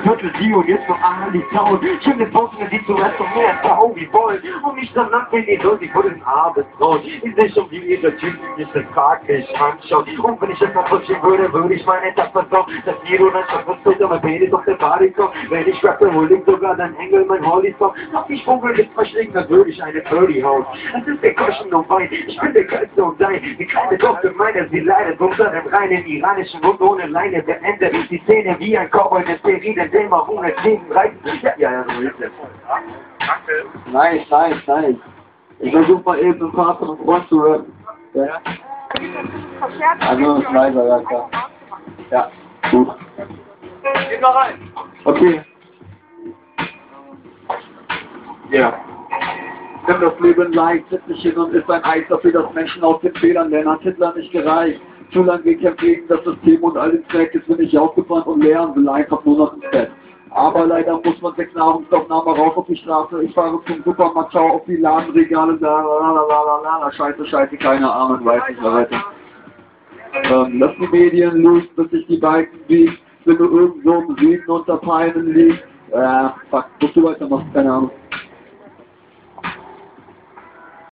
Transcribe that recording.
Viertel sie und jetzt noch Ali Town. Schöne Bossen, die zuerst noch mehr Tau wie wollen. Und mich danach, wenn ihr sollt, ich wurde den Abendbrot. Ich seh schon, wie ihr der Typ mich das fraglich anschaut. Und wenn ich das noch verstehen würde, würde ich meine Tag versauen. Das Nero dann schon versteht, aber Penis auf der Party kommt. Wenn ich rappe, hol ich sogar dein Engel, mein Horizont. Hab ich Vogel mit verschlingen, dann würde ich eine Birdie hauen. Es ist der Koschen und Wein, ich bin der Geilste und dein. Die kleine Tochter meiner, sie leidet unter dem reinen iranischen Wund ohne Leine. Beendet die Szene wie ein Cowboy, der Serie, den mal ohne Leben reißen. Ja, so ist es. Danke. Nice. Ich versuche mal eben ein paar von Freund zu hören. Ja. Also, ist leiser, ja klar. Ja, gut. Geh mal rein. Okay. Ja. Nimm das Leben leicht, setz dich hin und isst ein Eis, dafür dass Menschen aus den Fehlern lernen, hat Hitler nicht gereicht. Zu lange gekämpft gegen das System und all den Zweck, jetzt bin ich aufgefahren und leer will einfach nur noch ins Bett. Aber leider muss man 6 Nahrungsaufnahmen raus auf die Straße. Ich fahre zum Supermarkt, schau auf die Ladenregale, Scheiße, keine Ahnung, weiß nicht mehr weiter. Lass die Medien los, bis sich die Balken biegt, wenn du irgendwo im Süden unter Palmen liegst. Fuck, musst du weitermachen, keine Ahnung.